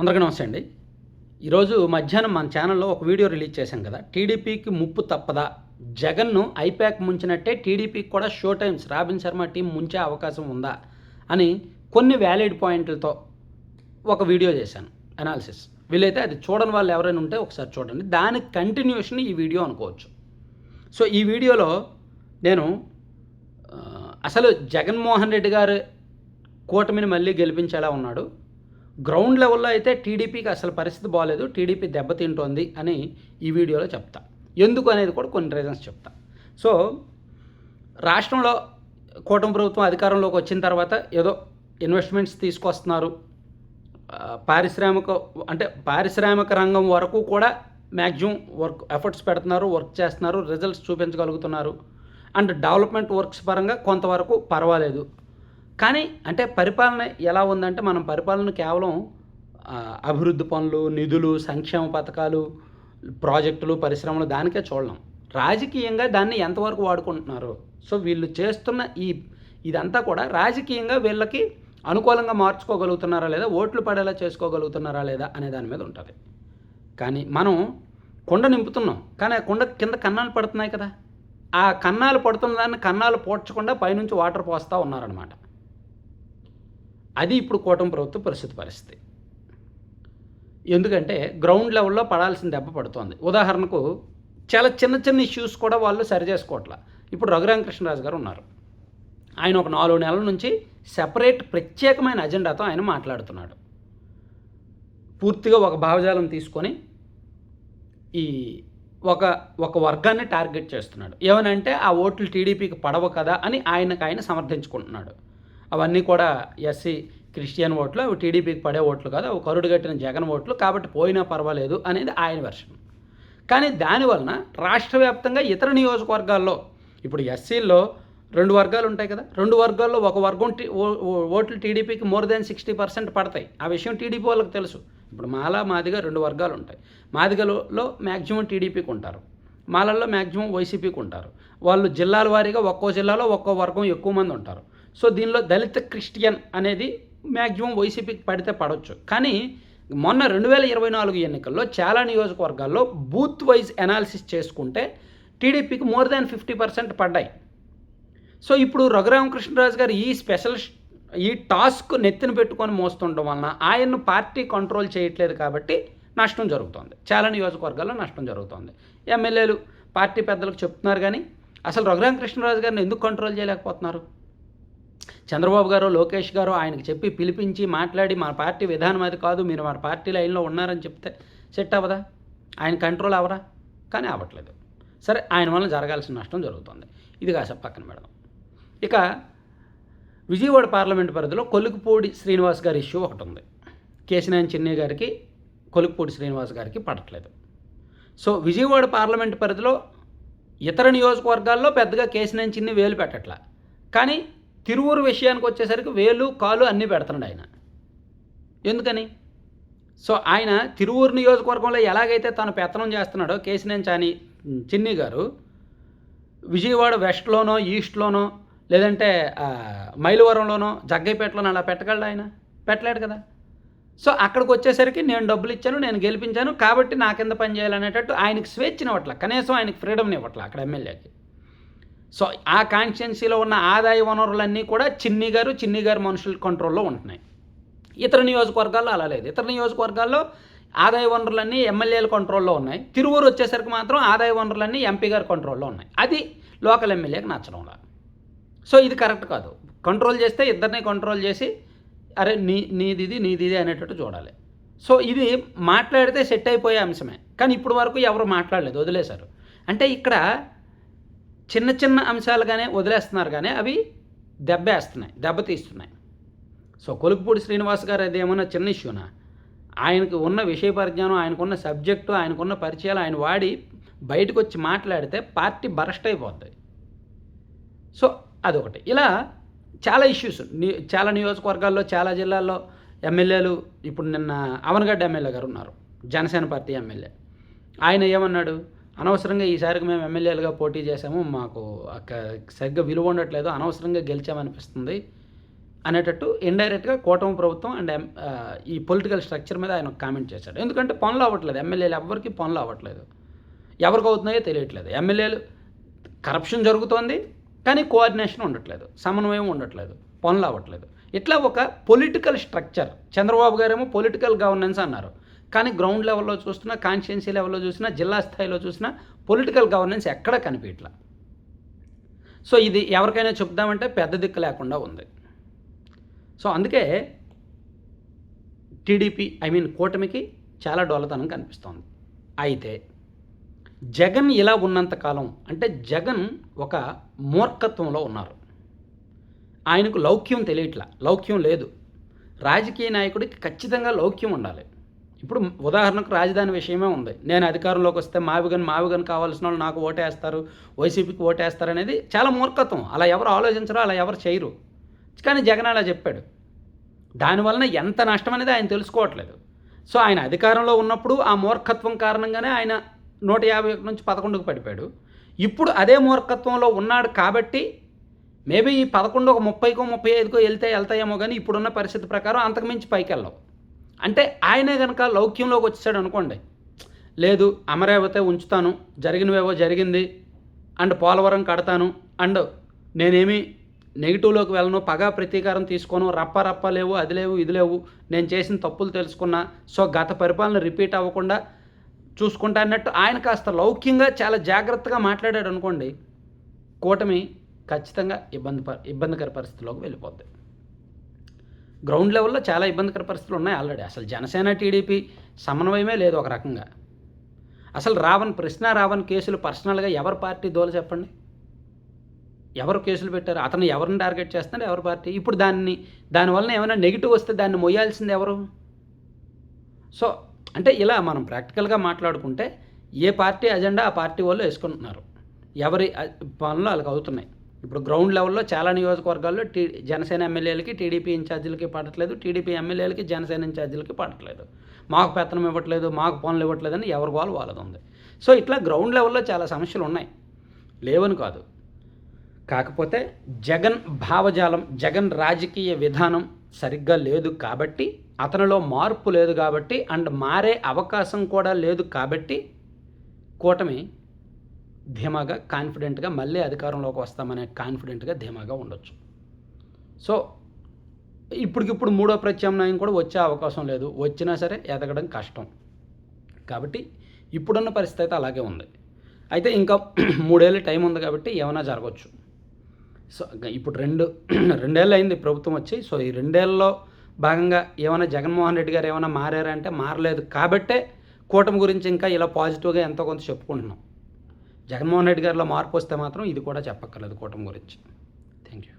అందరికీ నమస్తే అండి. ఈరోజు మధ్యాహ్నం మన ఛానల్లో ఒక వీడియో రిలీజ్ చేశాం కదా, టీడీపీకి ముప్పు తప్పదా, జగన్ను ఐపాక్ ముంచినట్టే టీడీపీకి కూడా Show Times Robin Sharma team ముంచే అవకాశం ఉందా అని కొన్ని వ్యాలిడ్ పాయింట్లతో ఒక వీడియో చేశాను అనాలిసిస్. వీలైతే అది చూడని వాళ్ళు ఎవరైనా ఉంటే ఒకసారి చూడండి. దానికి కంటిన్యూషన్ ఈ వీడియో అనుకోవచ్చు. సో ఈ వీడియోలో నేను అసలు జగన్మోహన్ రెడ్డి గారు కూటమిని మళ్ళీ గెలిపించేలా ఉన్నాడు, గ్రౌండ్ లెవెల్లో అయితే టీడీపీకి అసలు పరిస్థితి బాగలేదు, టీడీపీ దెబ్బతింటోంది అని ఈ వీడియోలో చెప్తా. ఎందుకు అనేది కూడా కొన్ని రీజన్స్ చెప్తా. సో రాష్ట్రంలో కూటమి ప్రభుత్వం అధికారంలోకి వచ్చిన తర్వాత ఏదో ఇన్వెస్ట్మెంట్స్ తీసుకొస్తున్నారు, పారిశ్రామిక రంగం వరకు కూడా మ్యాక్సిమం ఎఫర్ట్స్ పెడుతున్నారు, వర్క్ చేస్తున్నారు, రిజల్ట్స్ చూపించగలుగుతున్నారు. అండ్ డెవలప్మెంట్ వర్క్స్ పరంగా కొంతవరకు పర్వాలేదు. కానీ అంటే పరిపాలన ఎలా ఉందంటే, మనం పరిపాలన కేవలం అభివృద్ధి పనులు, నిధులు, సంక్షేమ పథకాలు, ప్రాజెక్టులు, పరిశ్రమలు దానికే చూడలేం. రాజకీయంగా దాన్ని ఎంతవరకు వాడుకుంటున్నారు. సో వీళ్ళు చేస్తున్న ఇదంతా కూడా రాజకీయంగా వీళ్ళకి అనుకూలంగా మార్చుకోగలుగుతున్నారా లేదా, ఓట్లు పడేలా చేసుకోగలుగుతున్నారా లేదా అనే దాని మీద ఉంటుంది. కానీ మనం కుండ నింపుతున్నాం, కానీ ఆ కుండ కింద కన్నాలు పడుతున్నాయి కదా, ఆ కన్నాలు పడుతున్న దాన్ని కన్నాలు పోడ్చకుండా పైనుంచి వాటర్ పోస్తూ ఉన్నారనమాట. అది ఇప్పుడు కూటమి ప్రభుత్వ పరిస్థితి. ఎందుకంటే గ్రౌండ్ లెవెల్లో పడాల్సిన దెబ్బ పడుతోంది. ఉదాహరణకు చాలా చిన్న ఇష్యూస్ కూడా వాళ్ళు సరి చేసుకోవట్లా. ఇప్పుడు రఘురామకృష్ణరాజు గారు ఉన్నారు. ఆయన ఒక 4 నెలల నుంచి సెపరేట్ ప్రత్యేకమైన అజెండాతో ఆయన మాట్లాడుతున్నాడు. పూర్తిగా ఒక భావజాలం తీసుకొని ఈ ఒక వర్గాన్ని టార్గెట్ చేస్తున్నాడు. ఏమనంటే ఆ ఓట్లు టీడీపీకి పడవ కదా అని ఆయన సమర్థించుకుంటున్నాడు. అవన్నీ కూడా ఎస్సీ క్రిస్టియన్ ఓట్లు, అవి టీడీపీకి పడే ఓట్లు కాదు, అవి కరుడు కట్టిన జగన్ ఓట్లు, కాబట్టి పోయినా పర్వాలేదు అనేది ఆయన వెర్షన్. కానీ దానివలన రాష్ట్ర వ్యాప్తంగా ఇతర నియోజకవర్గాల్లో ఇప్పుడు ఎస్సీల్లో 2 వర్గాలు ఉంటాయి కదా, 2 వర్గాల్లో ఒక వర్గం ఓట్లు టీడీపీకి మోర్ దాన్ 60% పడతాయి. ఆ విషయం టీడీపీ వాళ్ళకి తెలుసు. ఇప్పుడు మాదిగ 2 వర్గాలు ఉంటాయి. మాదిగలో మ్యాక్సిమం టీడీపీకి ఉంటారు, మాలల్లో మ్యాక్సిమం వైసీపీకి ఉంటారు. వాళ్ళు జిల్లాల వారీగా ఒక్కో జిల్లాలో ఒక్కో వర్గం ఎక్కువ మంది ఉంటారు. సో దీనిలో దళిత క్రిస్టియన్ అనేది మ్యాక్సిమం వైసీపీకి పడితే పడవచ్చు. కానీ మొన్న 2024 ఎన్నికల్లో చాలా నియోజకవర్గాల్లో బూత్ వైజ్ అనాలిసిస్ చేసుకుంటే టీడీపీకి మోర్ దాన్ 50% పడ్డాయి. సో ఇప్పుడు రఘురామకృష్ణరాజు గారు ఈ టాస్క్ నెత్తిన పెట్టుకొని మోస్తుండడం వలన ఆయన్ను పార్టీ కంట్రోల్ చేయట్లేదు, కాబట్టి నష్టం జరుగుతుంది. చాలా నియోజకవర్గాల్లో నష్టం జరుగుతుంది. ఎమ్మెల్యేలు పార్టీ పెద్దలకు చెప్తున్నారు, కానీ అసలు రఘురామకృష్ణరాజు గారిని ఎందుకు కంట్రోల్ చేయలేకపోతున్నారు? చంద్రబాబు గారు, లోకేష్ గారు ఆయనకు చెప్పి పిలిపించి మాట్లాడి మన పార్టీ విధానం అది కాదు, మీరు మన పార్టీ లైన్లో ఉన్నారని చెప్తే సెట్ అవ్వదా? ఆయన కంట్రోల్ అవ్వరా? కానీ అవ్వట్లేదు. సరే, ఆయన వల్ల జరగాల్సిన నష్టం జరుగుతుంది. ఇది కాసేపు పక్కన పెడదాం. ఇక విజయవాడ పార్లమెంటు పరిధిలో కొలుకుపూడి శ్రీనివాస్ గారి ఇష్యూ ఒకటి ఉంది. కేశినేని చిన్ని గారికి, కొలుకుపూడి శ్రీనివాస్ గారికి పడట్లేదు. సో విజయవాడ పార్లమెంటు పరిధిలో ఇతర నియోజకవర్గాల్లో పెద్దగా కేశినేని చిన్ని వేలు పెట్టట్లా, కానీ తిరువూరు విషయానికి వచ్చేసరికి వేలు కాలు అన్నీ పెడుతున్నాడు ఆయన. ఎందుకని? సో ఆయన తిరువూరు నియోజకవర్గంలో ఎలాగైతే తను పెత్తనం చేస్తున్నాడో కేశినేని చిన్ని గారు విజయవాడ వెస్ట్లోనో, ఈస్ట్లోనో, లేదంటే మైలవరంలోనో, జగ్గైపేటలోనో అలా పెట్టగలడు ఆయన? పెట్టలేడు కదా. సో అక్కడికి వచ్చేసరికి నేను డబ్బులు ఇచ్చాను, నేను గెలిపించాను, కాబట్టి నా కింద పని చేయాలనేటట్టు ఆయనకి స్వేచ్ఛనివ్వట్ల, కనీసం ఆయనకి ఫ్రీడమ్ని ఇవ్వట్ల అక్కడ ఎమ్మెల్యేకి. సో ఆ కాన్స్టిట్యున్సీలో ఉన్న ఆదాయ వనరులన్నీ కూడా చిన్ని గారు మనుషుల కంట్రోల్లో ఉంటున్నాయి. ఇతర నియోజకవర్గాల్లో అలా లేదు. ఇతర నియోజకవర్గాల్లో ఆదాయ వనరులన్నీ ఎమ్మెల్యేల కంట్రోల్లో ఉన్నాయి. తిరువూరు వచ్చేసరికి మాత్రం ఆదాయ వనరులన్నీ ఎంపీ గారి కంట్రోల్లో ఉన్నాయి. అది లోకల్ ఎమ్మెల్యేకి నచ్చడంలా. సో ఇది కరెక్ట్ కాదు. కంట్రోల్ చేస్తే ఇద్దరిని కంట్రోల్ చేసి అరే నీది అనేటట్టు చూడాలి. సో ఇది మాట్లాడితే సెట్ అయిపోయే అంశమే, కానీ ఇప్పుడు వరకు ఎవరు మాట్లాడలేదు, వదిలేశారు. అంటే ఇక్కడ చిన్న అంశాలుగానే వదిలేస్తున్నారు, కానీ అవి దెబ్బతీస్తున్నాయి. సో కొలుకుపూడి శ్రీనివాస్ గారు అది ఏమన్నా చిన్న ఇష్యూనా? ఆయనకు ఉన్న విషయ పరిజ్ఞానం, ఆయనకున్న సబ్జెక్టు, ఆయనకున్న పరిచయాలు ఆయన వాడి బయటకు వచ్చి మాట్లాడితే పార్టీ బరస్ట్ అయిపోద్ది. సో అదొకటి. ఇలా చాలా ఇష్యూస్ చాలా నియోజకవర్గాల్లో, చాలా జిల్లాల్లో ఎమ్మెల్యేలు. ఇప్పుడు నిన్న అవనగడ్డ ఎమ్మెల్యే గారు ఉన్నారు, జనసేన పార్టీ ఎమ్మెల్యే. ఆయన ఏమన్నాడు? అనవసరంగా ఈసారికి మేము ఎమ్మెల్యేలుగా పోటీ చేసాము, మాకు సరిగ్గా విలువ ఉండట్లేదు, అనవసరంగా గెలిచామనిపిస్తుంది, అనేటట్టు ఇండైరెక్ట్గా కూటమి ప్రభుత్వం అండ్ ఈ పొలిటికల్ స్ట్రక్చర్ మీద ఆయన కామెంట్ చేశాడు. ఎందుకంటే పనులు అవ్వట్లేదు, ఎమ్మెల్యేలు ఎవరికి పనులు అవ్వట్లేదు, ఎవరికి అవుతున్నాయో తెలియట్లేదు. ఎమ్మెల్యేలు కరప్షన్ జరుగుతోంది కానీ కోఆర్డినేషన్ ఉండట్లేదు, సమన్వయం ఉండట్లేదు, పనులు అవ్వట్లేదు. ఇట్లా ఒక పొలిటికల్ స్ట్రక్చర్. చంద్రబాబు గారేమో పొలిటికల్ గవర్నెన్స్ అన్నారు, కానీ గ్రౌండ్ లెవెల్లో చూసినా, కాన్స్టిట్యున్సీ లెవెల్లో చూసినా, జిల్లా స్థాయిలో చూసినా పొలిటికల్ గవర్నెన్స్ ఎక్కడా కనిపించట్లా. సో ఇది ఎవరికైనా చెప్దామంటే పెద్ద దిక్కు లేకుండా ఉంది. సో అందుకే టీడీపీ కూటమికి చాలా డొల్లతనం కనిపిస్తోంది. అయితే జగన్ ఇలా ఉన్నంతకాలం అంటే జగన్ ఒక మూర్ఖత్వంలో ఉన్నారు. ఆయనకు లౌక్యం తెలియట్లా, లౌక్యం లేదు. రాజకీయ నాయకుడికి ఖచ్చితంగా లౌక్యం ఉండాలి. ఇప్పుడు ఉదాహరణకు రాజధాని విషయమే ఉంది. నేను అధికారంలోకి వస్తే మావిగన్ కావాల్సిన వాళ్ళు నాకు ఓటేస్తారు, వైసీపీకి ఓటేస్తారు అనేది చాలా మూర్ఖత్వం. అలా ఎవరు ఆలోచించరు, అలా ఎవరు చేయరు. కానీ జగన్ అలా చెప్పాడు. దానివలన ఎంత నష్టం అనేది ఆయన తెలుసుకోవట్లేదు. సో ఆయన అధికారంలో ఉన్నప్పుడు ఆ మూర్ఖత్వం కారణంగానే ఆయన 151 నుంచి 11కు పడిపోయాడు. ఇప్పుడు అదే మూర్ఖత్వంలో ఉన్నాడు కాబట్టి మేబీ ఈ 11 ఒక 30కో 35కో వెళ్తాయేమో, కానీ ఇప్పుడున్న పరిస్థితి ప్రకారం అంతకుమించి పైకి వెళ్ళవు. అంటే ఆయనే కనుక లౌక్యంలోకి వచ్చాడు అనుకోండి, లేదు అమరావతి ఉంచుతాను, జరిగినవేవో జరిగింది, అండ్ పోలవరం కడతాను, అండ్ నేనేమి నెగిటివ్లోకి వెళ్ళను, పగా ప్రతీకారం తీసుకోను, రప్ప లేవు, అది లేవు, ఇది లేవు, నేను చేసిన తప్పులు తెలుసుకున్నా, సో గత పరిపాలన రిపీట్ అవ్వకుండా చూసుకుంటా అన్నట్టు ఆయన కాస్త లౌక్యంగా చాలా జాగ్రత్తగా మాట్లాడాడు అనుకోండి, కూటమి ఖచ్చితంగా ఇబ్బందికర పరిస్థితుల్లోకి వెళ్ళిపోద్ది. గ్రౌండ్ లెవెల్లో చాలా ఇబ్బందికర పరిస్థితులు ఉన్నాయి ఆల్రెడీ. అసలు జనసేన టీడీపీ సమన్వయమే లేదు ఒక రకంగా. అసలు రావణ్ కేసులు పర్సనల్గా ఎవరి పార్టీ దోలు చెప్పండి, ఎవరు కేసులు పెట్టారు, అతను ఎవరిని టార్గెట్ చేస్తున్నారు, ఎవరి పార్టీ. ఇప్పుడు దానివల్ల ఏమైనా నెగిటివ్ వస్తే దాన్ని మొయ్యాల్సింది ఎవరు? సో అంటే ఇలా మనం ప్రాక్టికల్గా మాట్లాడుకుంటే ఏ పార్టీ అజెండా ఆ పార్టీ వాళ్ళు వేసుకుంటున్నారు, ఎవరి పనులు వాళ్ళకి అవుతున్నాయి. ఇప్పుడు గ్రౌండ్ లెవెల్లో చాలా నియోజకవర్గాల్లో జనసేన ఎమ్మెల్యేలకి టీడీపీ ఇన్ఛార్జీలకి పడట్లేదు, టీడీపీ ఎమ్మెల్యేలకి జనసేన ఇన్ఛార్జీలకి పడట్లేదు. మాకు పెత్తనం ఇవ్వట్లేదు, మాకు పనులు ఇవ్వట్లేదని ఎవరి వాళ్ళది ఉంది. సో ఇట్లా గ్రౌండ్ లెవెల్లో చాలా సమస్యలు ఉన్నాయి, లేవని కాదు. కాకపోతే జగన్ భావజాలం, జగన్ రాజకీయ విధానం సరిగ్గా లేదు కాబట్టి, అతనిలో మార్పు లేదు కాబట్టి, అండ్ మారే అవకాశం కూడా లేదు కాబట్టి కూటమి ధీమాగా కాన్ఫిడెంట్గా మళ్ళీ అధికారంలోకి వస్తామనే కాన్ఫిడెంట్గా ధీమాగా ఉండొచ్చు. సో ఇప్పటికిప్పుడు మూడో ప్రత్యామ్నాయం కూడా వచ్చే అవకాశం లేదు, వచ్చినా సరే ఎదగడం కష్టం. కాబట్టి ఇప్పుడున్న పరిస్థితి అయితే అలాగే ఉంది. అయితే ఇంకా 3 ఏళ్ళు టైం ఉంది కాబట్టి ఏమైనా జరగవచ్చు. సో ఇప్పుడు రెండేళ్ళు అయింది ప్రభుత్వం వచ్చి. సో ఈ 2 ఏళ్ళలో భాగంగా ఏమైనా జగన్మోహన్ రెడ్డి గారు ఏమైనా మారారంటే మారలేదు కాబట్టే కూటమి గురించి ఇంకా ఇలా పాజిటివ్గా ఎంతో కొంత చెప్పుకుంటున్నాం. జగన్మోహన్ రెడ్డి గారిలో మార్పు వస్తే మాత్రం ఇది కూడా చెప్పక్కర్లేదు కూటమి గురించి. Thank you.